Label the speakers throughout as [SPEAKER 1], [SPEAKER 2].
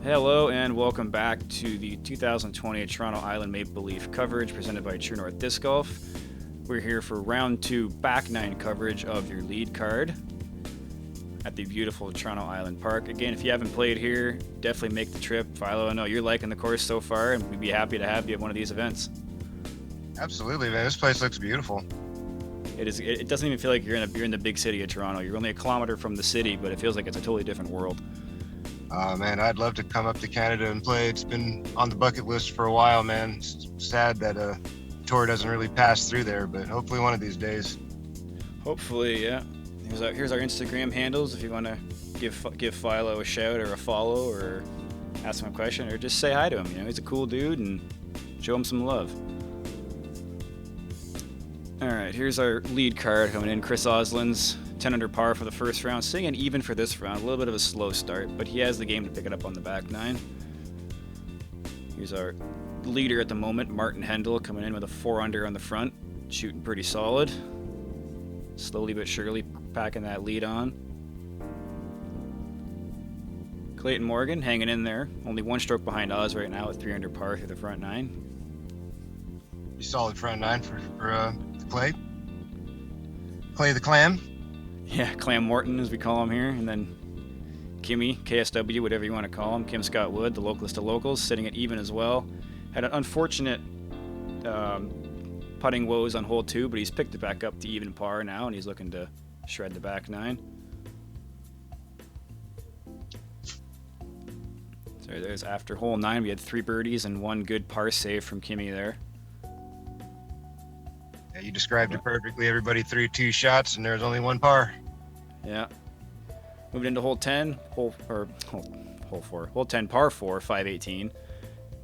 [SPEAKER 1] Hello and welcome back to the 2020 Toronto Island Maple Leaf coverage presented by True North Disc Golf. We're here for round 2 back 9 coverage of your lead card at the beautiful Toronto Island Park. Again, if you haven't played here, definitely make the trip. Philo, I know you're liking the course so far, and we'd be happy to have you at one of these events.
[SPEAKER 2] Absolutely, man. This place looks beautiful.
[SPEAKER 1] It doesn't even feel like you're in the big city of Toronto. You're only a kilometer from the city, but it feels like it's a totally different world.
[SPEAKER 2] Man, I'd love to come up to Canada and play. It's been on the bucket list for a while, man. It's sad that tour doesn't really pass through there, but hopefully one of these days.
[SPEAKER 1] Hopefully, yeah. Here's our Instagram handles if you want to give Philo a shout or a follow or ask him a question or just say hi to him. You know, he's a cool dude and show him some love. All right, here's our lead card coming in. Chris Ozolins, 10 under par for the first round, staying even for this round. A little bit of a slow start, but he has the game to pick it up on the back 9. Here's our leader at the moment, Martin Hendel, coming in with a 4 under on the front, shooting pretty solid. Slowly but surely packing that lead on. Clayton Morgan hanging in there, only 1 stroke behind Oz right now with 3 under par through the front 9.
[SPEAKER 2] Solid front 9 for Clay. Clay the Clam.
[SPEAKER 1] Yeah, Clam Morton, as we call him here. And then Kimmy, KSW, whatever you want to call him. Kim Scott Wood, the localist of locals, sitting at even as well. Had an unfortunate putting woes on hole 2, but he's picked it back up to even par now, and he's looking to shred the back 9. So there's after hole 9, we had 3 birdies and 1 good par save from Kimmy there.
[SPEAKER 2] Yeah, you described it perfectly. Everybody threw 2 shots, and there's only 1 par.
[SPEAKER 1] Yeah. Moving into hole 10, hole 4. Hole 10, par 4, 518.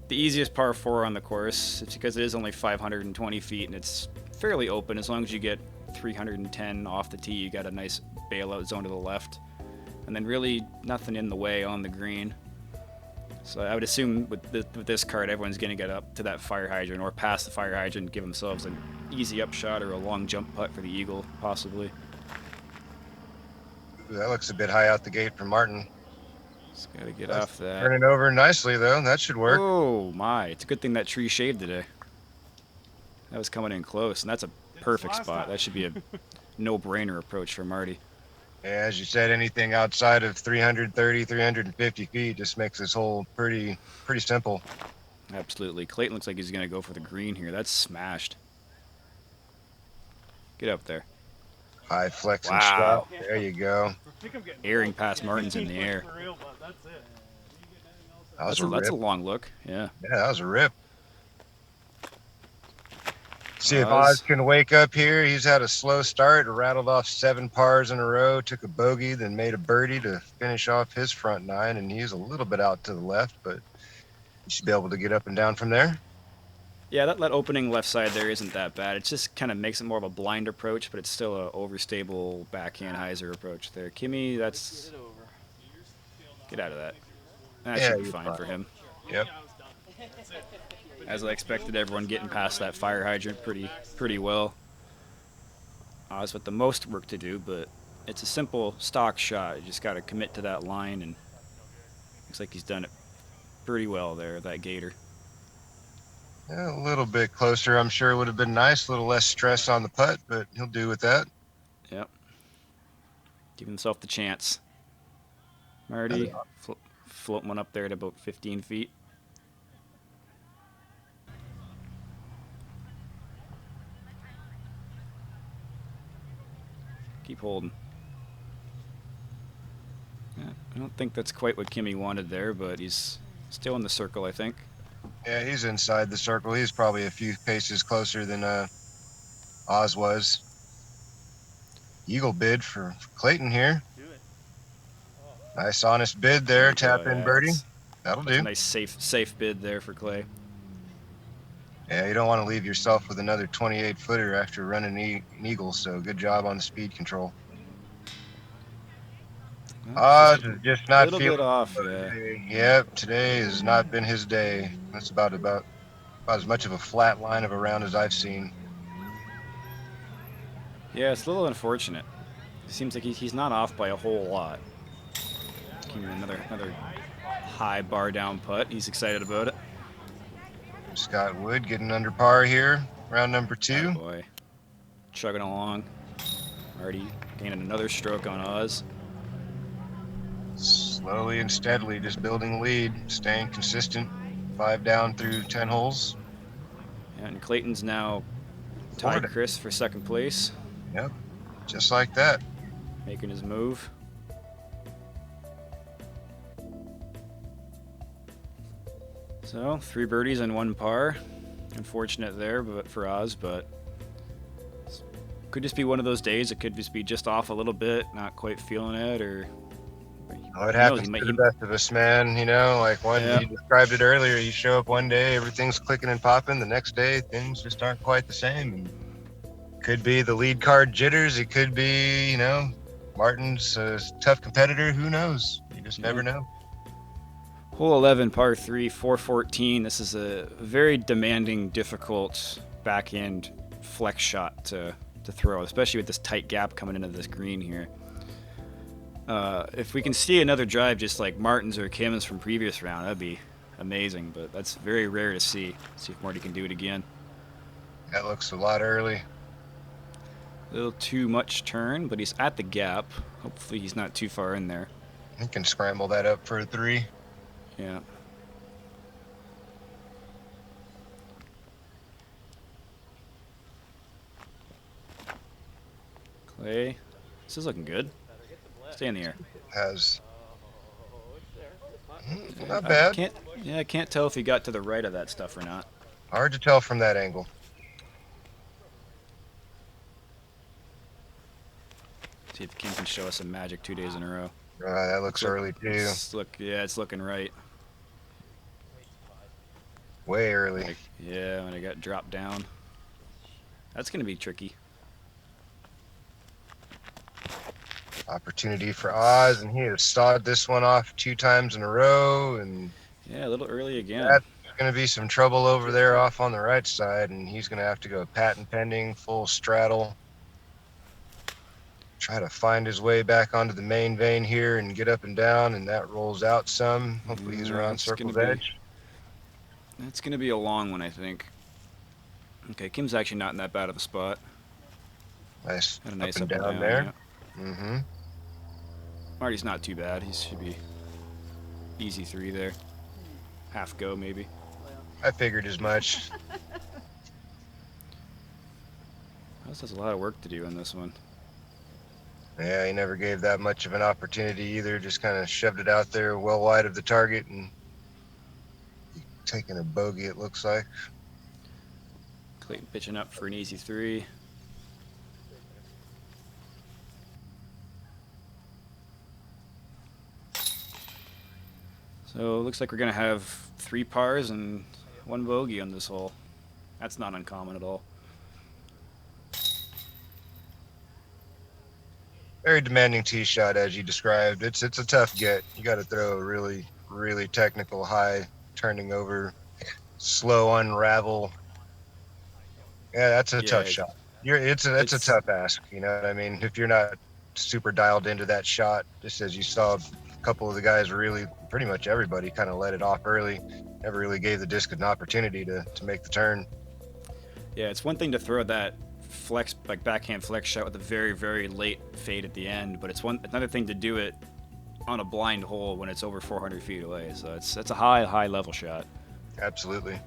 [SPEAKER 1] The easiest par 4 on the course. It's because it is only 520 feet, and it's fairly open. As long as you get 310 off the tee, you got a nice bailout zone to the left. And then really nothing in the way on the green. So I would assume with this card, everyone's going to get up to that fire hydrant or past the fire hydrant and give themselves an easy upshot or a long jump putt for the eagle, possibly.
[SPEAKER 2] Ooh, that looks a bit high out the gate for Martin.
[SPEAKER 1] Just got to get off that.
[SPEAKER 2] Turning over nicely, though. That should work.
[SPEAKER 1] Oh, my. It's a good thing that tree shaved today. That was coming in close, and that's a perfect spot. That should be a no-brainer approach for Marty.
[SPEAKER 2] Yeah, as you said, anything outside of 330, 350 feet just makes this hole pretty simple.
[SPEAKER 1] Absolutely. Clayton looks like he's going to go for the green here. That's smashed. Get up there.
[SPEAKER 2] High flex and
[SPEAKER 1] Wow.
[SPEAKER 2] strut. There you go.
[SPEAKER 1] Airing past Martin's in the air.
[SPEAKER 2] That's
[SPEAKER 1] a long look. Yeah.
[SPEAKER 2] Yeah, that was a rip. See if Oz can wake up here. He's had a slow start, rattled off 7 pars in a row, took a bogey, then made a birdie to finish off his front 9, and he's a little bit out to the left, but he should be able to get up and down from there.
[SPEAKER 1] Yeah, that opening left side there isn't that bad. It just kind of makes it more of a blind approach, but it's still a overstable backhand hyzer approach there. Kimmy, that's... Get out of that. That should be fine for him.
[SPEAKER 2] Yep.
[SPEAKER 1] As I expected, everyone getting past that fire hydrant pretty well. Oz with the most work to do, but it's a simple stock shot. You just got to commit to that line, and looks like he's done it pretty well there, that gator.
[SPEAKER 2] Yeah, a little bit closer, I'm sure would have been nice. A little less stress on the putt, but he'll do with that.
[SPEAKER 1] Yep. Give himself the chance. Marty, floating one up there at about 15 feet. Keep holding. Yeah, I don't think that's quite what Kimmy wanted there, but he's still in the circle, I think.
[SPEAKER 2] Yeah, he's inside the circle. He's probably a few paces closer than Oz was. Eagle bid for Clayton here. Nice honest bid there. Tap in birdie. That'll do.
[SPEAKER 1] A nice safe bid there for Clay.
[SPEAKER 2] Yeah, you don't want to leave yourself with another 28-footer after running an eagle, so good job on the speed control. Oz is just not feeling...
[SPEAKER 1] A little bit off, yeah.
[SPEAKER 2] Yep, today has not been his day. That's about as much of a flat line of a round as I've seen.
[SPEAKER 1] Yeah, it's a little unfortunate. It seems like he's not off by a whole lot. Another high bar down putt. He's excited about it.
[SPEAKER 2] Scott Wood getting under par here, round number 2.
[SPEAKER 1] Boy, chugging along. Already gaining another stroke on Oz.
[SPEAKER 2] Slowly and steadily just building a lead, staying consistent. 5 down through 10 holes.
[SPEAKER 1] And Clayton's now tied Chris for second place.
[SPEAKER 2] Yep, just like that.
[SPEAKER 1] Making his move. So 3 birdies and 1 par. Unfortunate there, but for Oz, but could just be one of those days. It could just be just off a little bit, not quite feeling it, or.
[SPEAKER 2] Oh, it happens to the best of us, man. You know, like you described it earlier. You show up one day, everything's clicking and popping. The next day, things just aren't quite the same. And could be the lead card jitters. It could be, you know, Martin's a tough competitor. Who knows? You just never know.
[SPEAKER 1] Hole 11, par 3, 414. This is a very demanding, difficult backhand flex shot to throw, especially with this tight gap coming into this green here. If we can see another drive just like Martin's or Kim's from previous round, that'd be amazing, but that's very rare to see. See if Marty can do it again.
[SPEAKER 2] That looks a lot early.
[SPEAKER 1] A little too much turn, but he's at the gap. Hopefully he's not too far in there.
[SPEAKER 2] He can scramble that up for a 3.
[SPEAKER 1] Yeah. Clay, this is looking good. Stay in the air.
[SPEAKER 2] Not bad.
[SPEAKER 1] I can't tell if he got to the right of that stuff or not.
[SPEAKER 2] Hard to tell from that angle.
[SPEAKER 1] See if Kim can show us some magic 2 days in a row.
[SPEAKER 2] That looks early too.
[SPEAKER 1] It's looking right.
[SPEAKER 2] Way early.
[SPEAKER 1] When it got dropped down. That's going to be tricky.
[SPEAKER 2] Opportunity for Oz, and he has sawed this one off 2 times in a row, and
[SPEAKER 1] a little early again.
[SPEAKER 2] That's going to be some trouble over there off on the right side, and he's going to have to go patent pending, full straddle. Try to find his way back onto the main vein here and get up and down, and that rolls out some. Hopefully he's around circle's edge.
[SPEAKER 1] That's going to be a long one, I think. Okay, Kim's actually not in that bad of a spot.
[SPEAKER 2] Nice.
[SPEAKER 1] Had a nice
[SPEAKER 2] up and down there.
[SPEAKER 1] Yeah. Mm-hmm. Marty's not too bad. He should be easy 3 there. Half go, maybe.
[SPEAKER 2] I figured as much.
[SPEAKER 1] This has a lot of work to do on this one.
[SPEAKER 2] Yeah, he never gave that much of an opportunity either. Just kind of shoved it out there well wide of the target and taking a bogey, it looks like.
[SPEAKER 1] Clayton pitching up for an easy 3. So it looks like we're going to have 3 pars and 1 bogey on this hole. That's not uncommon at all.
[SPEAKER 2] Very demanding tee shot, as you described. It's a tough get. You got to throw a really, really technical high, turning over, slow unravel. Yeah, that's a tough shot. It's a tough ask. You know what I mean? If you're not super dialed into that shot, just as you saw, a couple of the guys really, pretty much everybody, kind of let it off early. Never really gave the disc an opportunity to make the turn.
[SPEAKER 1] Yeah, it's one thing to throw that flex, like backhand flex shot with a very, very late fade at the end, but it's another thing to do it on a blind hole when it's over 400 feet away. So it's a high level shot.
[SPEAKER 2] Absolutely.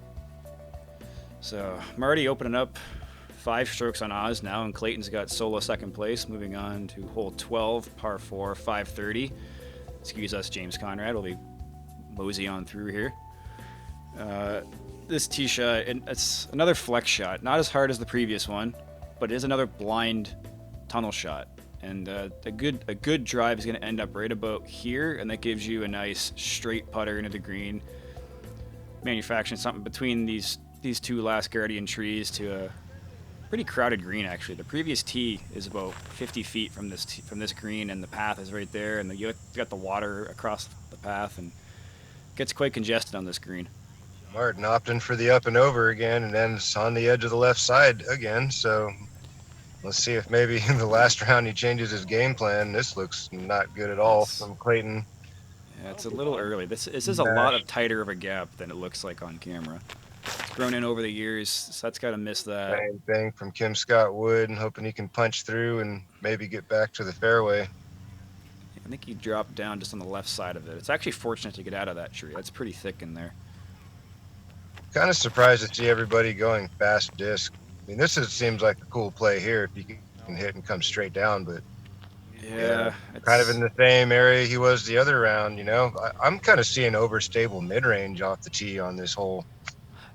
[SPEAKER 2] So
[SPEAKER 1] Marty opening up 5 strokes on Oz now, and Clayton's got solo second place. Moving on to hole 12, par 4, 530. Excuse us, James Conrad. We'll be mosey on through here. This tee shot, and it's another flex shot. Not as hard as the previous one, but it is another blind tunnel shot. And a good drive is going to end up right about here, and that gives you a nice straight putter into the green. Manufacturing something between these 2 last guardian trees to a pretty crowded green, actually. The previous tee is about 50 feet from this green, and the path is right there, and you got the water across the path, and it gets quite congested on this green.
[SPEAKER 2] Martin opting for the up and over again, and then it's on the edge of the left side again. So let's see if maybe in the last round he changes his game plan. This looks not good at all from Clayton.
[SPEAKER 1] Yeah, it's a little early. This is a lot of tighter of a gap than it looks like on camera. It's grown in over the years, so that's got to miss that.
[SPEAKER 2] Same thing from Kim Scott Wood, and hoping he can punch through and maybe get back to the fairway.
[SPEAKER 1] I think he dropped down just on the left side of it. It's actually fortunate to get out of that tree. That's pretty thick in there.
[SPEAKER 2] Kind of surprised to see everybody going fast disc. I mean, seems like a cool play here if you can hit and come straight down, but
[SPEAKER 1] Yeah,
[SPEAKER 2] kind of in the same area he was the other round. I'm kind of seeing overstable mid-range off the tee on this hole.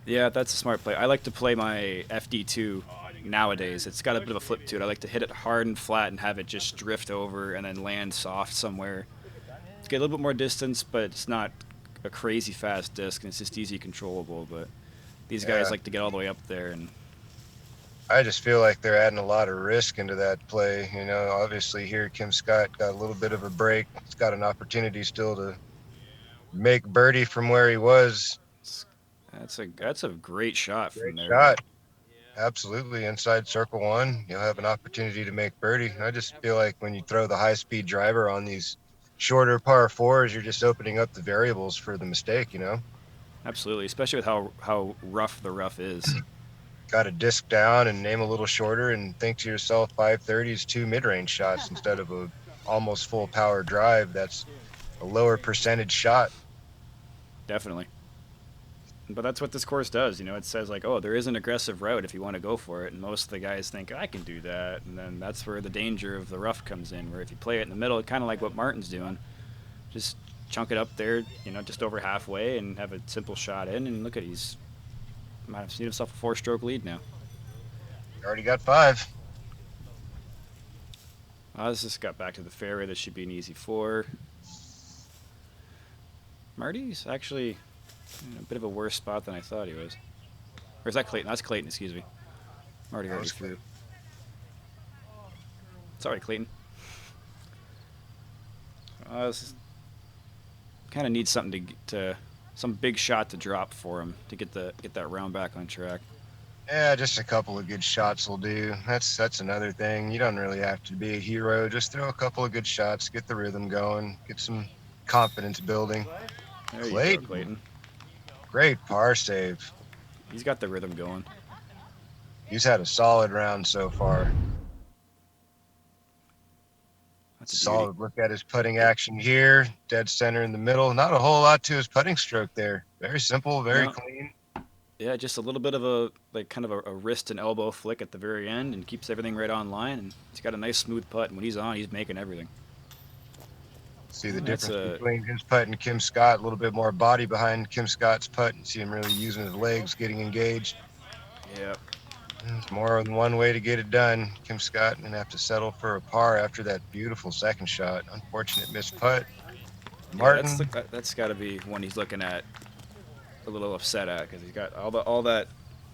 [SPEAKER 1] Yeah, that's a smart play. I like to play my FD2 nowadays. It's got a bit of a flip to it. I like to hit it hard and flat and have it just drift over and then land soft somewhere. To get a little bit more distance, but it's not a crazy fast disc, and it's just easy controllable. But these guys like to get all the way up there, and
[SPEAKER 2] I just feel like they're adding a lot of risk into that play. Obviously here Kim Scott got a little bit of a break. He's got an opportunity still to make birdie from where he was.
[SPEAKER 1] That's a great shot from there.
[SPEAKER 2] Great shot. Absolutely. Inside circle one, you'll have an opportunity to make birdie. I just feel like when you throw the high-speed driver on these shorter par fours, you're just opening up the variables for the mistake,
[SPEAKER 1] Absolutely, especially with how rough the rough is.
[SPEAKER 2] Got to disc down and aim a little shorter and think to yourself 530s, 2 mid-range shots instead of a almost full power drive. That's a lower percentage shot.
[SPEAKER 1] Definitely. But that's what this course does. It says like, oh, there is an aggressive route if you want to go for it. And most of the guys think, I can do that. And then that's where the danger of the rough comes in, where if you play it in the middle, kind of like what Martin's doing, just chunk it up there, just over halfway and have a simple shot in. And look at he's might have seen himself a 4-stroke lead now.
[SPEAKER 2] Already got 5.
[SPEAKER 1] This just got back to the fairway. This should be an easy 4. Marty's actually in a bit of a worse spot than I thought he was. Or is that Clayton? That's Clayton, excuse me. Marty already through. Sorry, Clayton. Kind of needs something to some big shot to drop for him to get that round back on track.
[SPEAKER 2] Yeah, just a couple of good shots will do. That's another thing. You don't really have to be a hero. Just throw a couple of good shots, get the rhythm going, get some confidence building.
[SPEAKER 1] There you go, Clayton.
[SPEAKER 2] Great par save.
[SPEAKER 1] He's got the rhythm going.
[SPEAKER 2] He's had a solid round so far.
[SPEAKER 1] That's a
[SPEAKER 2] solid look at his putting action here. Dead center in the middle. Not a whole lot to his putting stroke there. Very simple, very clean.
[SPEAKER 1] Yeah, just a little bit of a wrist and elbow flick at the very end and keeps everything right on line. And he's got a nice smooth putt. And when he's on, he's making everything.
[SPEAKER 2] See the difference between his putt and Kim Scott. A little bit more body behind Kim Scott's putt. You see him really using his legs, getting engaged.
[SPEAKER 1] Yeah.
[SPEAKER 2] There's more than one way to get it done. Kim Scott going to have to settle for a par after that beautiful second shot. Unfortunate missed putt. Martin.
[SPEAKER 1] Yeah, that's got to be one he's looking at a little upset at because he's got all that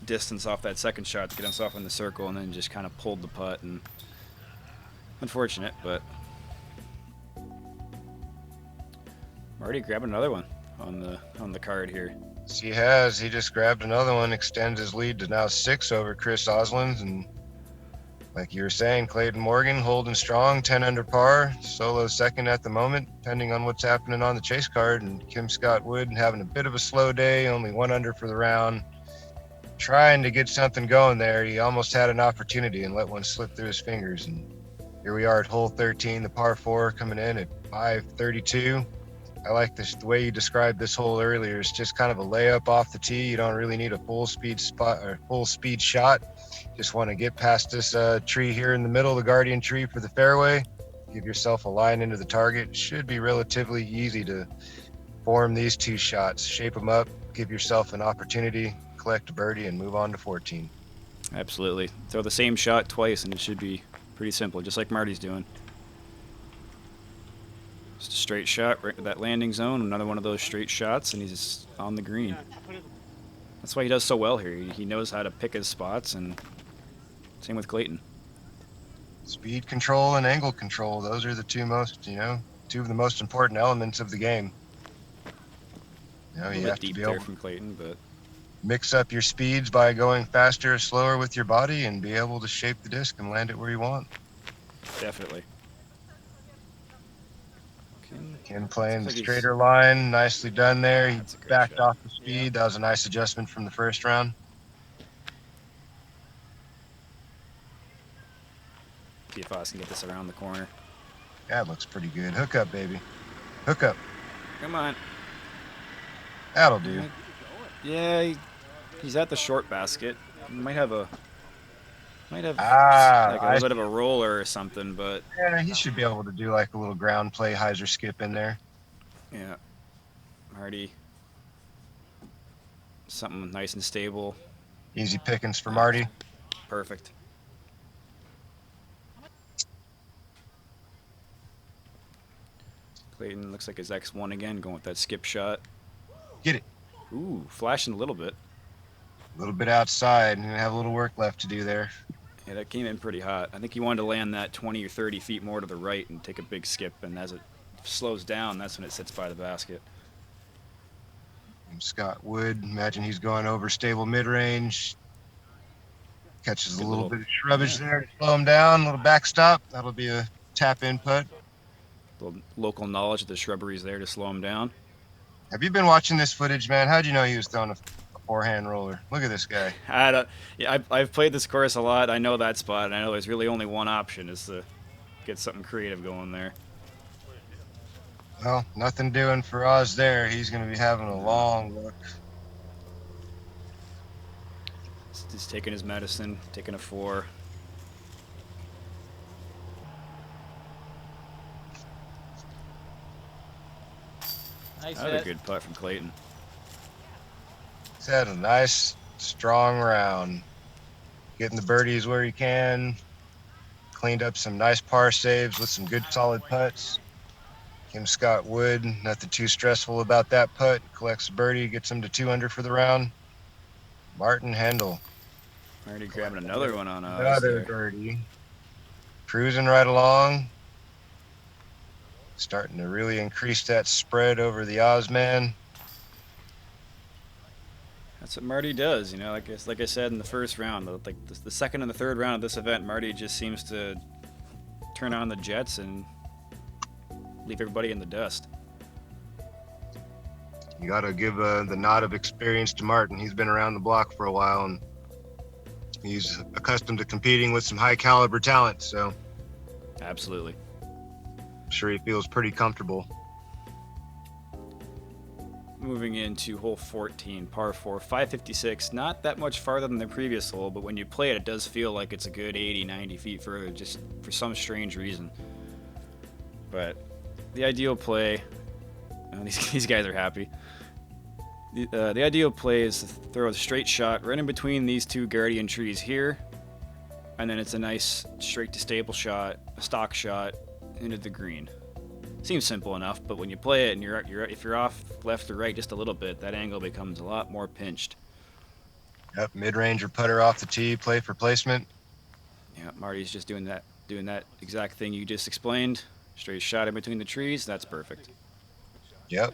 [SPEAKER 1] distance off that second shot to get himself in the circle and then just kind of pulled the putt. And unfortunate, but Marty grabbing another one on the card here.
[SPEAKER 2] Yes, he has. He just grabbed another one, extends his lead to now 6 over Chris Ozolins. And like you were saying, Clayton Morgan holding strong, 10 under par, solo second at the moment, depending on what's happening on the chase card. And Kim Scott Wood having a bit of a slow day, only 1 under for the round. Trying to get something going there. He almost had an opportunity and let one slip through his fingers. And here we are at hole 13, the par 4 coming in at 532. I like the way you described this hole earlier. It's just kind of a layup off the tee. You don't really need a full speed spot or full speed shot. Just want to get past this tree here in the middle, the guardian tree for the fairway. Give yourself a line into the target. Should be relatively easy to form these 2 shots. Shape them up, give yourself an opportunity, collect a birdie, and move on to 14.
[SPEAKER 1] Absolutely. Throw the same shot twice, and it should be pretty simple, just like Marty's doing. Just a straight shot right to that landing zone. Another one of those straight shots, and he's on the green. That's why he does so well here. He knows how to pick his spots, and same with Clayton.
[SPEAKER 2] Speed control and angle control. Those are the two of the most important elements of the game. You have to be able
[SPEAKER 1] from Clayton, but
[SPEAKER 2] mix up your speeds by going faster or slower with your body and be able to shape the disc and land it where you want.
[SPEAKER 1] Definitely.
[SPEAKER 2] Kim playing the
[SPEAKER 1] Looks like
[SPEAKER 2] straighter line. Nicely done there. He
[SPEAKER 1] That's a great
[SPEAKER 2] backed
[SPEAKER 1] shot.
[SPEAKER 2] off the speed. That was a nice adjustment from the first round.
[SPEAKER 1] See if Oz can get this around the corner.
[SPEAKER 2] That looks pretty good. Hook up, baby. Hook up.
[SPEAKER 1] Come on.
[SPEAKER 2] That'll do.
[SPEAKER 1] Yeah, he's at the short basket. Might have like a
[SPEAKER 2] I
[SPEAKER 1] little bit
[SPEAKER 2] see.
[SPEAKER 1] of a roller or something, but
[SPEAKER 2] Yeah, he should be able to do like a little ground play hyzer skip in there.
[SPEAKER 1] yeah, Marty, something nice and stable.
[SPEAKER 2] Easy pickings for Marty.
[SPEAKER 1] Perfect. Clayton looks like his X1 again, going with that skip shot.
[SPEAKER 2] Get it.
[SPEAKER 1] Ooh, flashing a little bit.
[SPEAKER 2] A little bit outside and have a little work left to do there.
[SPEAKER 1] Yeah, that came in pretty hot. I think he wanted to land that 20 or 30 feet more to the right and take a big skip, and as it slows down, that's when it sits by the basket.
[SPEAKER 2] And Scott Wood, imagine he's going over stable mid-range. Catches a little bit of shrubbage there to slow him down. A little backstop. That'll be a tap input.
[SPEAKER 1] The local knowledge of the shrubberies there to slow him down.
[SPEAKER 2] Have you been watching this footage, man? How'd you know he was throwing a forehand roller? Look at this guy.
[SPEAKER 1] I've played this course a lot. I know that spot, and I know there's really only one option is to get something creative going there.
[SPEAKER 2] Well, nothing doing for Oz there. He's going to be having a long look.
[SPEAKER 1] He's taking his medicine, taking a 4.
[SPEAKER 3] Nice
[SPEAKER 1] That was
[SPEAKER 3] hit.
[SPEAKER 1] a good putt from Clayton.
[SPEAKER 2] He's had a nice, strong round. Getting the birdies where he can. Cleaned up some nice par saves with some good solid putts. Kim Scott Wood, nothing too stressful about that putt. Collects a birdie, gets him to 2 under for the round. Martin Hendel.
[SPEAKER 1] Already grabbing another one on Oz
[SPEAKER 2] Another
[SPEAKER 1] there.
[SPEAKER 2] birdie. Cruising right along. Starting to really increase that spread over the Oz man.
[SPEAKER 1] That's what Marty does, you know. Like I said in the first round, like the second and the third round of this event, Marty just seems to turn on the jets and leave everybody in the dust.
[SPEAKER 2] You got to give the nod of experience to Martin. He's been around the block for a while, and he's accustomed to competing with some high caliber talent, so
[SPEAKER 1] Absolutely.
[SPEAKER 2] I'm sure he feels pretty comfortable.
[SPEAKER 1] Moving into hole 14, par 4, 556. Not that much farther than the previous hole, but when you play it, it does feel like it's a good 80, 90 feet further, just for some strange reason. But the ideal play, these guys are happy. The ideal play is to throw a straight shot right in between these two guardian trees here, and then it's a nice straight to stable shot, a stock shot into the green. Seems simple enough, but when you play it and if you're off left or right just a little bit, that angle becomes a lot more pinched.
[SPEAKER 2] Yep, mid-range or putter off the tee, play for placement.
[SPEAKER 1] Yeah, Marty's just doing that exact thing you just explained. Straight shot in between the trees, that's perfect.
[SPEAKER 2] Yep.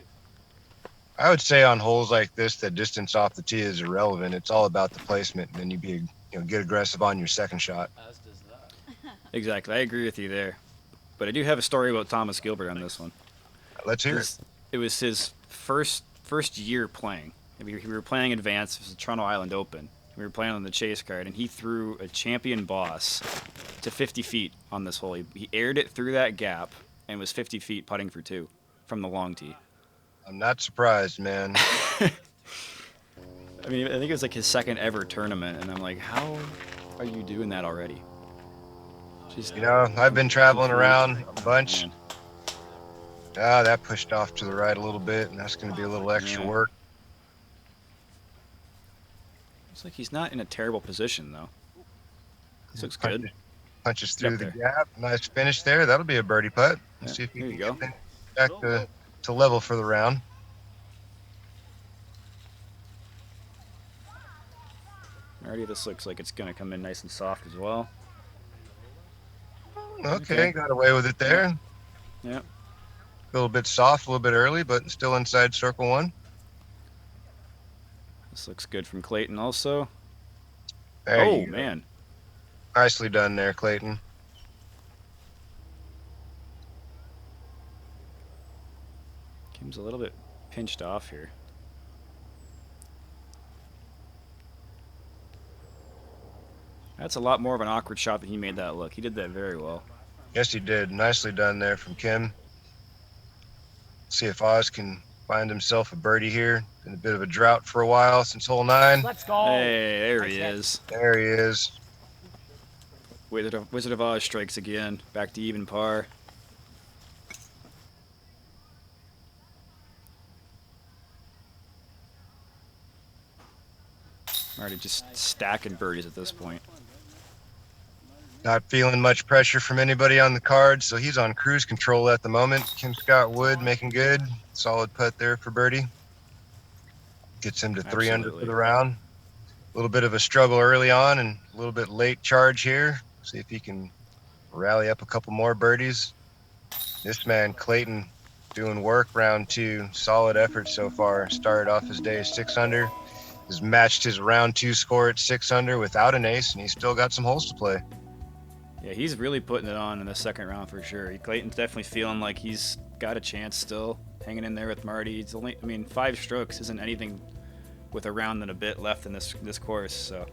[SPEAKER 2] I would say on holes like this, that distance off the tee is irrelevant. It's all about the placement, and then get aggressive on your second shot.
[SPEAKER 3] As does that.
[SPEAKER 1] Exactly, I agree with you there. But I do have a story about Thomas Gilbert on this one.
[SPEAKER 2] Let's hear it.
[SPEAKER 1] It was his first year playing. We were playing advanced. It was the Toronto Island Open. We were playing on the chase card, and he threw a champion boss to 50 feet on this hole. He aired it through that gap and was 50 feet putting for 2 from the long tee.
[SPEAKER 2] I'm not surprised, man.
[SPEAKER 1] I mean, I think it was like his second ever tournament, and I'm like, how are you doing that already? Just,
[SPEAKER 2] I've been traveling around a bunch.
[SPEAKER 1] Man.
[SPEAKER 2] That pushed off to the right a little bit, and that's going to be a little extra work.
[SPEAKER 1] Looks like he's not in a terrible position, though. This looks good.
[SPEAKER 2] Punches through the
[SPEAKER 1] there.
[SPEAKER 2] gap. Nice finish there. That'll be a birdie putt. Let's see if he
[SPEAKER 1] there
[SPEAKER 2] can
[SPEAKER 1] you go.
[SPEAKER 2] get back to level for the round.
[SPEAKER 1] Already, this looks like it's going to come in nice and soft as well.
[SPEAKER 2] Okay, got away with it there.
[SPEAKER 1] Yeah.
[SPEAKER 2] A little bit soft, a little bit early, but still inside circle 1.
[SPEAKER 1] This looks good from Clayton also.
[SPEAKER 2] There
[SPEAKER 1] Oh,
[SPEAKER 2] you go.
[SPEAKER 1] man.
[SPEAKER 2] Nicely done there, Clayton.
[SPEAKER 1] Seems a little bit pinched off here. That's a lot more of an awkward shot than he made that look. He did that very well.
[SPEAKER 2] Yes, he did. Nicely done there from Kim. See if Oz can find himself a birdie here. Been a bit of a drought for a while since hole 9.
[SPEAKER 3] Let's go.
[SPEAKER 1] Hey, there he is.
[SPEAKER 2] There he is.
[SPEAKER 1] Wizard of Oz strikes again. Back to even par. Already just stacking birdies at this point.
[SPEAKER 2] Not feeling much pressure from anybody on the card, so he's on cruise control at the moment. Kim Scott Wood making good. Solid putt there for birdie. Gets him to 3 under for the round. A little bit of a struggle early on and a little bit late charge here. See if he can rally up a couple more birdies. This man, Clayton, doing work round 2. Solid effort so far. Started off his day 6 under. Has matched his round 2 score at 6 under without an ace, and he's still got some holes to play.
[SPEAKER 1] Yeah, he's really putting it on in the second round for sure. Clayton's definitely feeling like he's got a chance still, hanging in there with Marty. It's only, 5 strokes isn't anything with a round and a bit left in this course. So,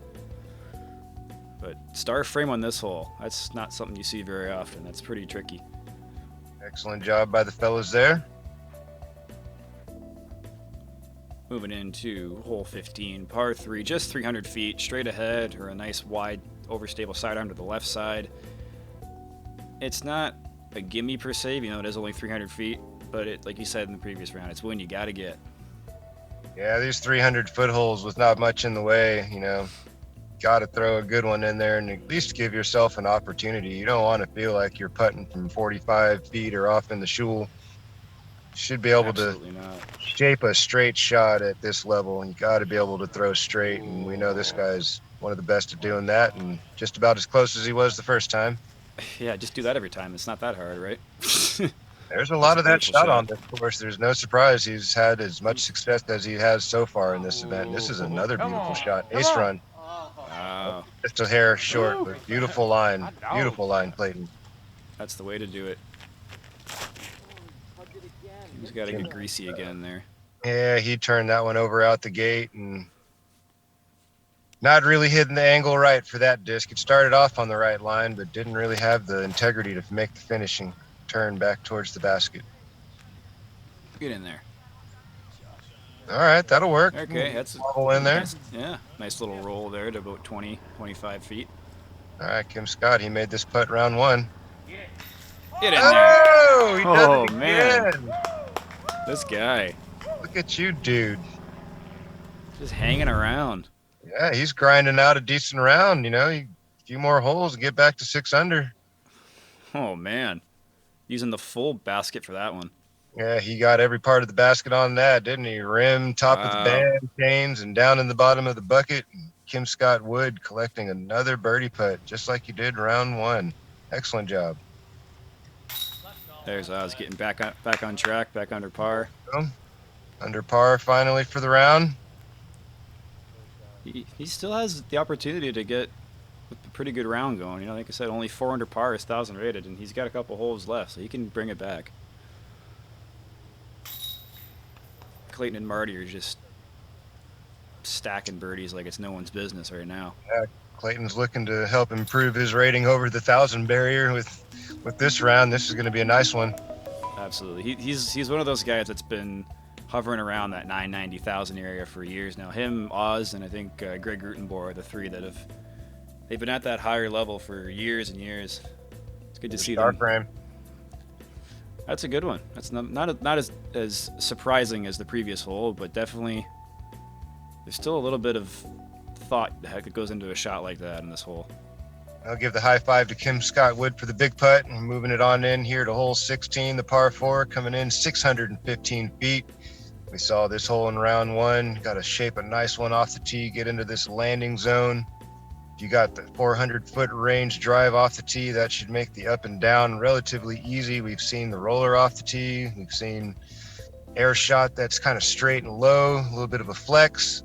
[SPEAKER 1] but star frame on this hole, that's not something you see very often. That's pretty tricky.
[SPEAKER 2] Excellent job by the fellas there.
[SPEAKER 1] Moving into hole 15, par 3, just 300 feet, straight ahead, or a nice wide overstable sidearm to the left side. It's not a gimme per se, you know, it is only 300 feet, but it, like you said in the previous round, it's one you got to get.
[SPEAKER 2] Yeah, these 300-foot holes with not much in the way, you know, got to throw a good one in there and at least give yourself an opportunity. You don't want to feel like you're putting from 45 feet or off in the shul. You should be able
[SPEAKER 1] Absolutely
[SPEAKER 2] to
[SPEAKER 1] not.
[SPEAKER 2] shape a straight shot at this level. You got to be able to throw straight, and we know this guy's one of the best at doing that, and just about as close as he was the first time.
[SPEAKER 1] Yeah, just do that every time. It's not that hard, right?
[SPEAKER 2] There's a lot of that
[SPEAKER 1] beautiful
[SPEAKER 2] shot on
[SPEAKER 1] shot.
[SPEAKER 2] this course. There's no surprise he's had as much success as he has so far in this event. This is another beautiful shot. Ace run.
[SPEAKER 1] Wow,
[SPEAKER 2] Just a hair short, but beautiful line. Beautiful line, Clayton.
[SPEAKER 1] that's the way to do it. He's got to get greasy again there.
[SPEAKER 2] Yeah, he turned that one over out the gate and not really hitting the angle right for that disc. It started off on the right line, but didn't really have the integrity to make the finishing turn back towards the basket.
[SPEAKER 1] Get in there.
[SPEAKER 2] All right, that'll work.
[SPEAKER 1] Okay, that's
[SPEAKER 2] Level in there.
[SPEAKER 1] nice, yeah, nice little roll there to about 20, 25 feet.
[SPEAKER 2] All right, Kim Scott, he made this putt round 1.
[SPEAKER 1] Get in there.
[SPEAKER 2] Oh, he does
[SPEAKER 1] Oh,
[SPEAKER 2] it
[SPEAKER 1] man.
[SPEAKER 2] again.
[SPEAKER 1] This guy,
[SPEAKER 2] Look at you, dude.
[SPEAKER 1] just hanging around.
[SPEAKER 2] Yeah, he's grinding out a decent round, you know. A few more holes and get back to 6 under.
[SPEAKER 1] Oh, man. Using the full basket for that one.
[SPEAKER 2] Yeah, he got every part of the basket on that, didn't he? Rim, top of the
[SPEAKER 1] Wow.
[SPEAKER 2] band, chains, and down in the bottom of the bucket. Kim Scott Wood collecting another birdie putt, just like he did round 1. Excellent job.
[SPEAKER 1] There's Oz getting back on track, back under par.
[SPEAKER 2] Under par finally for the round.
[SPEAKER 1] He still has the opportunity to get a pretty good round going. You know, like I said, only 4 under par is 1,000 rated, and he's got a couple holes left, so he can bring it back. Clayton and Marty are just stacking birdies like it's no one's business right now.
[SPEAKER 2] Clayton's looking to help improve his rating over the 1,000 barrier with this round. This is going to be a nice one.
[SPEAKER 1] Absolutely. He's one of those guys that's been hovering around that 990,000 area for years now. Him, Oz, and I think Greg Rutenbohr are the 3 that they've been at that higher level for years and years. It's good to see
[SPEAKER 2] Star
[SPEAKER 1] them.
[SPEAKER 2] frame.
[SPEAKER 1] That's a good one. That's not as surprising as the previous hole, but definitely there's still a little bit of thought that goes into a shot like that in this hole.
[SPEAKER 2] I'll give the high five to Kim Scott Wood for the big putt and moving it on in here to hole 16, the par 4, coming in 615 feet. We saw this hole in round 1. Got to shape a nice one off the tee, get into this landing zone. If you got the 400-foot range drive off the tee, that should make the up and down relatively easy. We've seen the roller off the tee. We've seen air shot that's kind of straight and low, a little bit of a flex.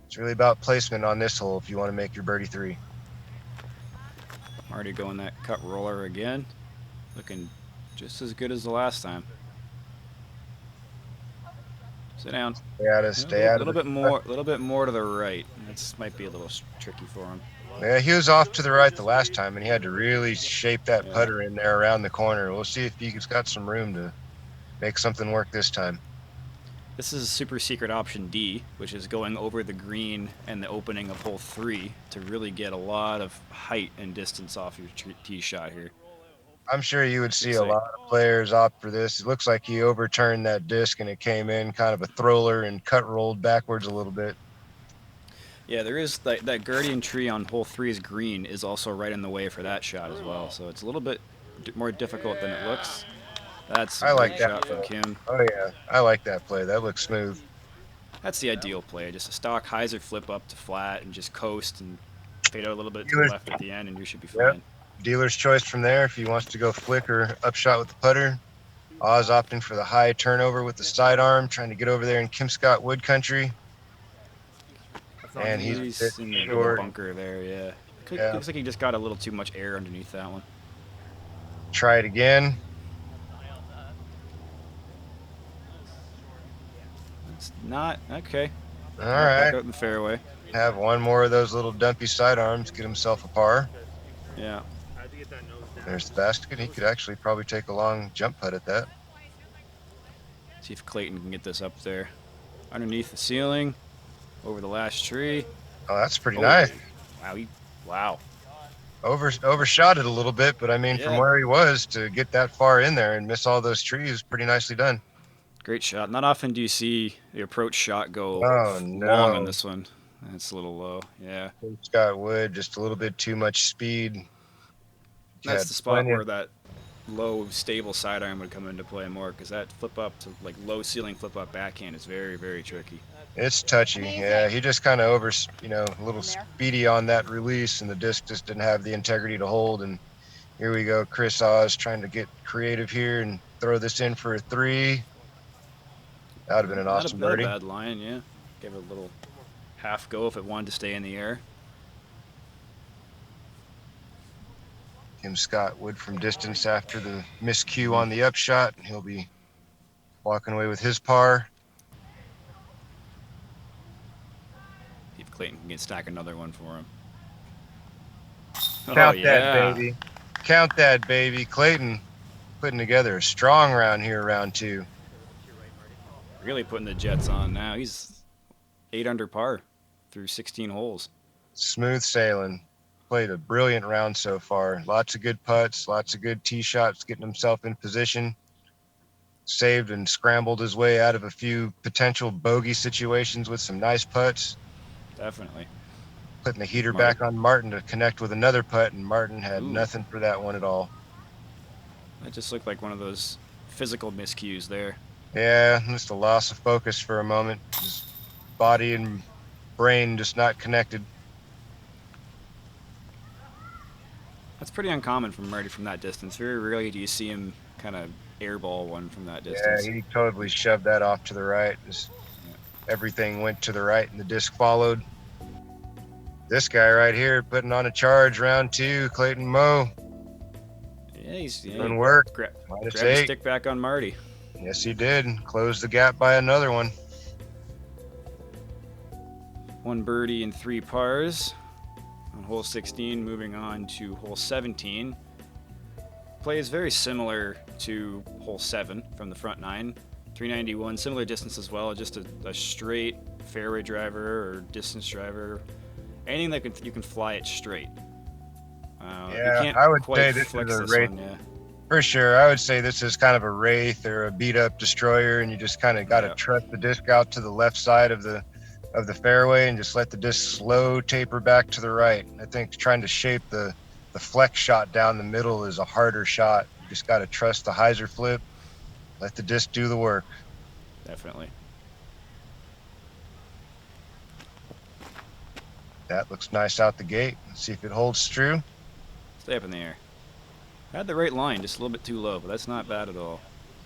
[SPEAKER 2] It's really about placement on this hole if you want to make your birdie 3.
[SPEAKER 1] Marty going that cut roller again. Looking just as good as the last time. Sit down.
[SPEAKER 2] Stay out of the.
[SPEAKER 1] A little bit more to the right. That's might be a little tricky for him.
[SPEAKER 2] Yeah, he was off to the right the last time, and he had to really shape that
[SPEAKER 1] Yeah.
[SPEAKER 2] putter in there around the corner. We'll see if he's got some room to make something work this time.
[SPEAKER 1] This is super secret option D, which is going over the green and the opening of hole 3 to really get a lot of height and distance off your tee shot here.
[SPEAKER 2] I'm sure you would see a lot of players opt for this. It looks like he overturned that disc and it came in kind of a thrower and cut rolled backwards a little bit.
[SPEAKER 1] Yeah, there is that guardian tree on hole 3's green is also right in the way for that shot as well. So it's a little bit more difficult than it looks. That's a great shot from Kim.
[SPEAKER 2] Oh yeah, I like that play. That looks smooth.
[SPEAKER 1] That's the ideal play. Just a stock hyzer flip up to flat and just coast and fade out a little bit to the left at the end, and you should be fine.
[SPEAKER 2] Yep. Dealer's choice from there if he wants to go flick or upshot with the putter. Oz opting for the high turnover with the sidearm, trying to get over there in Kim Scott Wood country. And he's
[SPEAKER 1] in the
[SPEAKER 2] short.
[SPEAKER 1] bunker there, yeah. Looks like he just got a little too much air underneath that one.
[SPEAKER 2] Try it again.
[SPEAKER 1] It's not okay.
[SPEAKER 2] All right.
[SPEAKER 1] Back out in the fairway.
[SPEAKER 2] Have one more of those little dumpy sidearms, get himself a par.
[SPEAKER 1] Yeah.
[SPEAKER 2] There's the basket. He could actually probably take a long jump putt at that.
[SPEAKER 1] See if Clayton can get this up there. Underneath the ceiling, over the last tree.
[SPEAKER 2] Oh, that's pretty nice.
[SPEAKER 1] Wow.
[SPEAKER 2] Overshot it a little bit, but I mean, from where he was to get that far in there and miss all those trees, pretty nicely done.
[SPEAKER 1] Great shot. Not often do you see the approach shot go long on this one. That's a little low. Yeah.
[SPEAKER 2] Scott Wood, just a little bit too much speed.
[SPEAKER 1] That's the spot where that low, stable sidearm would come into play more, because that flip up to like low ceiling flip up backhand is very, very tricky.
[SPEAKER 2] It's touchy. Yeah, he just kind of a little speedy on that release, and the disc just didn't have the integrity to hold. And here we go, Chris Oz trying to get creative here and throw this in for a 3. That would have been an awesome birdie.
[SPEAKER 1] Not a bad line, yeah. Give it a little half go if it wanted to stay in the air.
[SPEAKER 2] Kim Scott Wood from distance after the miscue on the upshot. He'll be walking away with his par.
[SPEAKER 1] See if Clayton can stack another one for him.
[SPEAKER 2] Count that, baby. Count that, baby. Clayton putting together a strong round here, round 2.
[SPEAKER 1] Really putting the Jets on now. He's 8 under par through 16 holes.
[SPEAKER 2] Smooth sailing. Played a brilliant round so far. Lots of good putts, lots of good tee shots, getting himself in position. Saved and scrambled his way out of a few potential bogey situations with some nice putts.
[SPEAKER 1] Definitely.
[SPEAKER 2] Putting the heater back on Martin to connect with another putt, and Martin had nothing for that one at all.
[SPEAKER 1] That just looked like one of those physical miscues there.
[SPEAKER 2] Yeah, just a loss of focus for a moment. His body and brain just not connected.
[SPEAKER 1] That's pretty uncommon from Marty from that distance. Very rarely do you see him kind of airball one from that distance.
[SPEAKER 2] Yeah, he totally shoved that off to the right. Everything went to the right and the disc followed. This guy right here putting on a charge, round 2, Clayton Moe.
[SPEAKER 1] Yeah, he's
[SPEAKER 2] doing work.
[SPEAKER 1] Grabbed the stick back on Marty.
[SPEAKER 2] Yes, he did. Closed the gap by another one.
[SPEAKER 1] 1 birdie and 3 pars on hole 16. Moving on to hole 17. Play is very similar to hole 7 from the front 9. 391, similar distance as well. Just a straight fairway driver or distance driver. Anything that you can fly it straight.
[SPEAKER 2] I would say this is a wraith. For sure, I would say this is kind of a wraith or a beat-up destroyer, and you just kind of got to trust the disc out to the left side of the fairway and just let the disc slow taper back to the right. I think trying to shape the flex shot down the middle is a harder shot. You just got to trust the hyzer flip, let the disc do the work.
[SPEAKER 1] Definitely.
[SPEAKER 2] That looks nice out the gate. Let's see if it holds true.
[SPEAKER 1] Stay up in the air. Had the right line, just a little bit too low, but that's not bad at all.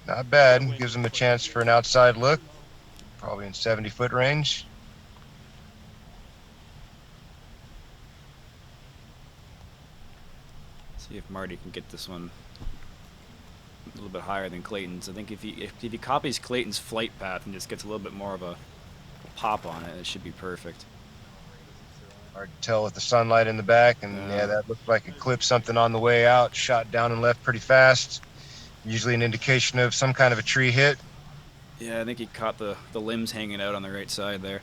[SPEAKER 2] Not bad. Gives him a chance for an outside look. Probably in 70-foot range.
[SPEAKER 1] See if Marty can get this one little bit higher than Clayton's. I think if he copies Clayton's flight path and just gets a little bit more of a pop on it, it should be perfect.
[SPEAKER 2] Hard to tell with the sunlight in the back, and yeah, that looked like it clipped something on the way out, shot down and left pretty fast. Usually an indication of some kind of a tree hit.
[SPEAKER 1] Yeah, I think he caught the limbs hanging out on the right side there.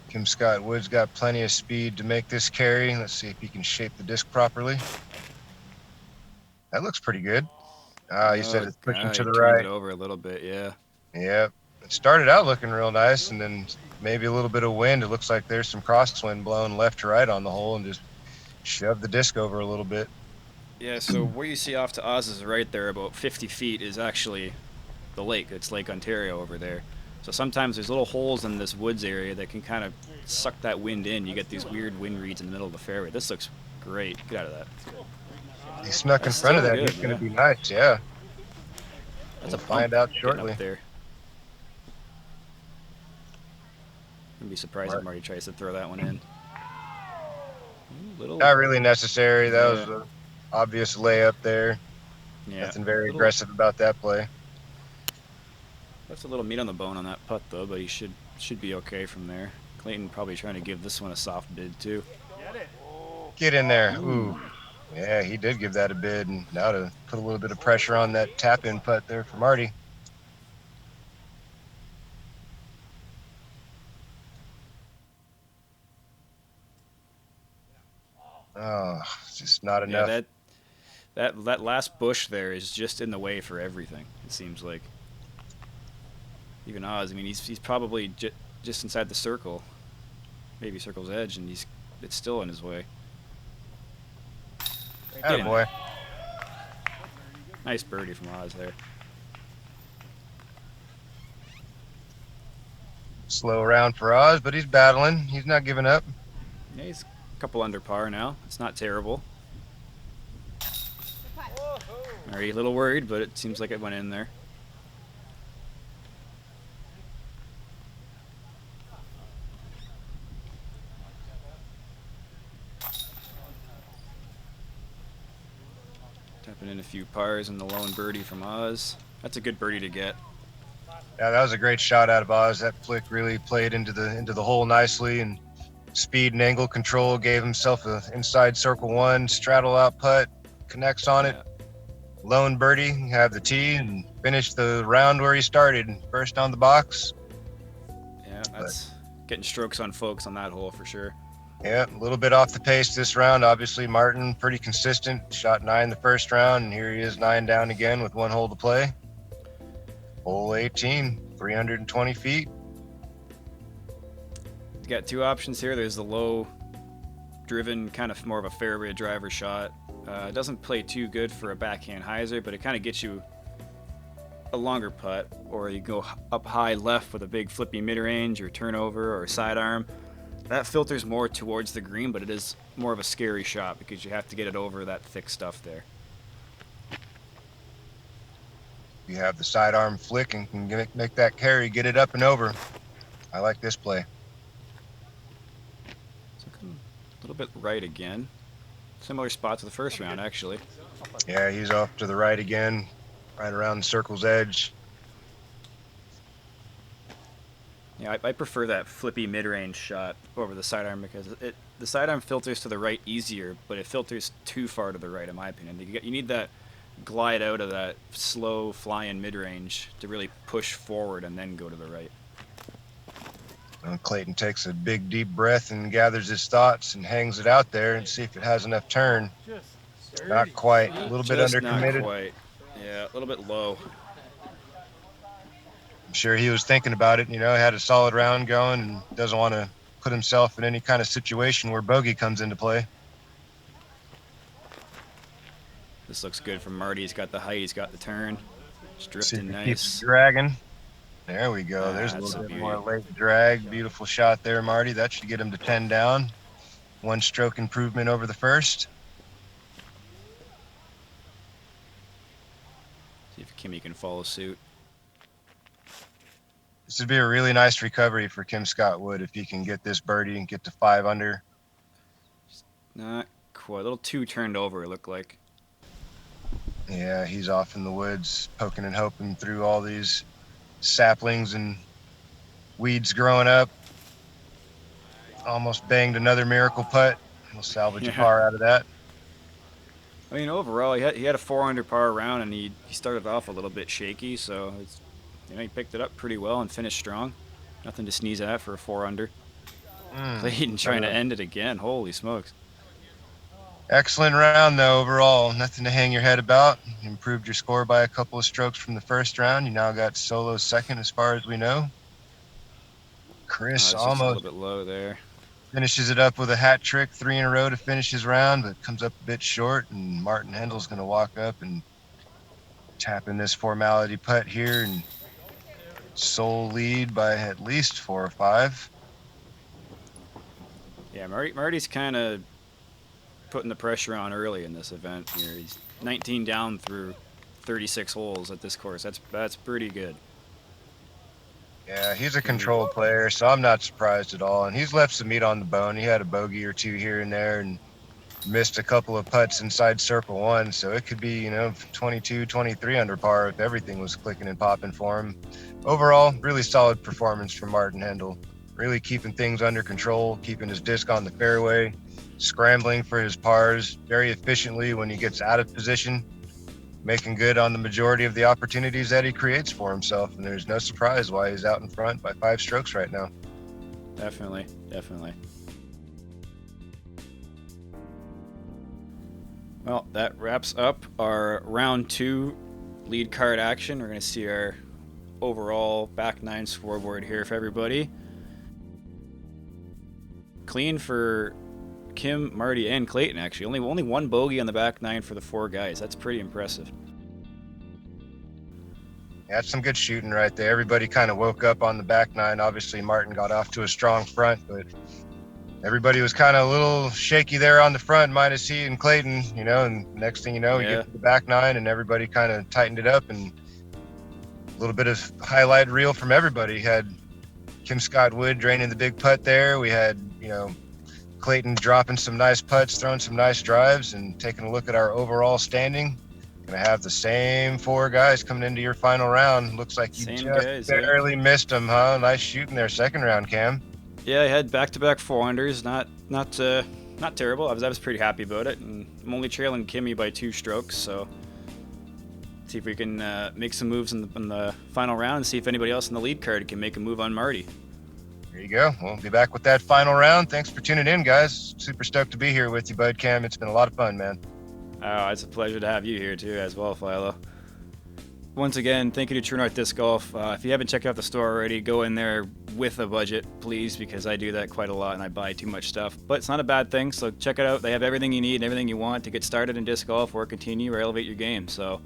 [SPEAKER 2] Kim Scott Wood's got plenty of speed to make this carry. Let's see if he can shape the disc properly. That looks pretty good. You said it's pushing to the
[SPEAKER 1] turned
[SPEAKER 2] right.
[SPEAKER 1] it over a little bit, yeah.
[SPEAKER 2] Yep. It started out looking real nice, and then maybe a little bit of wind. It looks like there's some crosswind blowing left to right on the hole and just shoved the disc over a little bit.
[SPEAKER 1] Yeah, so where you see off to Oz's right there, about 50 feet, is actually the lake. It's Lake Ontario over there. So sometimes there's little holes in this woods area that can kind of suck that wind in. You get these weird wind reads in the middle of the fairway. This looks great. Get out of that.
[SPEAKER 2] He snuck in front of that. He's going to be nice, yeah.
[SPEAKER 1] That's
[SPEAKER 2] we'll find out shortly.
[SPEAKER 1] Up there. I'd be surprised if Marty tries to throw that one in.
[SPEAKER 2] Not really necessary. That was an obvious layup there.
[SPEAKER 1] Yeah.
[SPEAKER 2] Nothing very aggressive about that play.
[SPEAKER 1] That's a little meat on the bone on that putt, though, but he should be okay from there. Clayton probably trying to give this one a soft bid, too.
[SPEAKER 2] Get in there. Ooh. Yeah, he did give that a bid, and now to put a little bit of pressure on that tap-in putt there for Marty. Oh, it's just not enough.
[SPEAKER 1] Yeah, that last bush there is just in the way for everything, it seems like. Even Oz, I mean, he's probably just inside the circle, maybe circle's edge, and it's still in his way.
[SPEAKER 2] Boy.
[SPEAKER 1] Nice birdie from Oz there.
[SPEAKER 2] Slow round for Oz, but he's battling. He's not giving up.
[SPEAKER 1] Yeah, he's a couple under par now. It's not terrible. Already a little worried, but it seems like it went in there. Tapping in a few pars and the lone birdie from Oz. That's a good birdie to get.
[SPEAKER 2] Yeah, that was a great shot out of Oz. That flick really played into the hole nicely, and speed and angle control gave himself a inside circle one, straddle out putt, connects on it. Lone birdie, have the tee, and finish the round where he started, first on the box.
[SPEAKER 1] Yeah, that's getting strokes on folks on that hole for sure.
[SPEAKER 2] Yeah, a little bit off the pace this round. Obviously, Martin, pretty consistent. Shot 9 the first round, and here he is 9 down again with 1 hole to play. Hole 18, 320 feet.
[SPEAKER 1] You got 2 options here. There's the low driven, kind of more of a fairway driver shot. It doesn't play too good for a backhand hyzer, but it kind of gets you a longer putt. Or you go up high left with a big flippy mid-range or turnover or sidearm. That filters more towards the green, but it is more of a scary shot because you have to get it over that thick stuff there.
[SPEAKER 2] You have the sidearm flick and can make that carry, get it up and over. I like this play.
[SPEAKER 1] A little bit right again. Similar spot to the first round, actually.
[SPEAKER 2] Yeah, he's off to the right again, right around the circle's edge.
[SPEAKER 1] Yeah, I prefer that flippy mid-range shot over the sidearm because the sidearm filters to the right easier, but it filters too far to the right, in my opinion. You need that glide out of that slow flying mid-range to really push forward and then go to the right.
[SPEAKER 2] And Clayton takes a big deep breath and gathers his thoughts and hangs it out there and see if it has enough turn. Not quite. A little bit undercommitted.
[SPEAKER 1] Not quite. Yeah, a little bit low.
[SPEAKER 2] I'm sure he was thinking about it, had a solid round going and doesn't want to put himself in any kind of situation where bogey comes into play.
[SPEAKER 1] This looks good from Marty. He's got the height, he's got the turn. Just drifting nice.
[SPEAKER 2] Keeps dragging. There we go. There's a little bit more late drag. Beautiful shot there, Marty. That should get him to 10 down. 1 stroke improvement over the first.
[SPEAKER 1] See if Kimmy can follow suit.
[SPEAKER 2] This would be a really nice recovery for Kim Scott Wood if he can get this birdie and get to 5 under.
[SPEAKER 1] Not quite. A little too turned over, it looked like.
[SPEAKER 2] Yeah, he's off in the woods, poking and hoping through all these saplings and weeds growing up. Almost banged another miracle putt. We'll salvage a
[SPEAKER 1] Yeah.
[SPEAKER 2] par out of that.
[SPEAKER 1] I mean, overall, he had a 4 under par round, and he started off a little bit shaky, so he picked it up pretty well and finished strong. Nothing to sneeze at for a 4 under. Clayton trying to end it again. Holy smokes.
[SPEAKER 2] Excellent round, though, overall. Nothing to hang your head about. You improved your score by a couple of strokes from the first round. You now got solo second as far as we know. Chris
[SPEAKER 1] It's just a little
[SPEAKER 2] almost
[SPEAKER 1] bit low there.
[SPEAKER 2] finishes it up with a hat trick, 3 in a row to finish his round, but comes up a bit short. And Martin Hendel's going to walk up and tap in this formality putt here and sole lead by at least 4 or 5.
[SPEAKER 1] Yeah, Marty's kind of putting the pressure on early in this event here. He's 19 down through 36 holes at this course. That's pretty good.
[SPEAKER 2] Yeah, he's a control player, so I'm not surprised at all. And he's left some meat on the bone. He had a bogey or two here and there and missed a couple of putts inside circle one. So it could be, 22, 23 under par if everything was clicking and popping for him. Overall, really solid performance from Martin Hendel. Really keeping things under control, keeping his disc on the fairway, scrambling for his pars very efficiently when he gets out of position, making good on the majority of the opportunities that he creates for himself. And there's no surprise why he's out in front by 5 strokes right now.
[SPEAKER 1] Definitely. Well, that wraps up our round 2 lead card action. We're going to see our overall back 9 scoreboard here for everybody. Clean for Kim, Marty, and Clayton, actually. Only one bogey on the back 9 for the 4 guys. That's pretty impressive.
[SPEAKER 2] Yeah, that's some good shooting right there. Everybody kind of woke up on the back 9. Obviously, Martin got off to a strong front, but everybody was kind of a little shaky there on the front, minus he and Clayton, and next thing you know, you get to the back 9 and everybody kind of tightened it up, and a little bit of highlight reel from everybody. Had Kim Scott Wood draining the big putt there. We had, Clayton dropping some nice putts, throwing some nice drives, and taking a look at our overall standing. Gonna have the same 4 guys coming into your final round. Looks like you barely missed them, huh? Nice shooting there, second round, Cam.
[SPEAKER 1] Yeah, I had back-to-back 4-unders. Not terrible. I was pretty happy about it, and I'm only trailing Kimmy by 2 strokes. So, see if we can make some moves in the final round, and see if anybody else in the lead card can make a move on Marty.
[SPEAKER 2] There you go. We'll be back with that final round. Thanks for tuning in, guys. Super stoked to be here with you, Bud Cam. It's been a lot of fun, man.
[SPEAKER 1] Oh, it's a pleasure to have you here too, as well, Philo. Once again, thank you to True North Disc Golf. If you haven't checked out the store already, go in there with a budget, please, because I do that quite a lot and I buy too much stuff. But it's not a bad thing, so check it out. They have everything you need and everything you want to get started in disc golf or continue or elevate your game. So,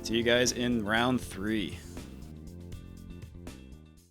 [SPEAKER 1] see you guys in round 3.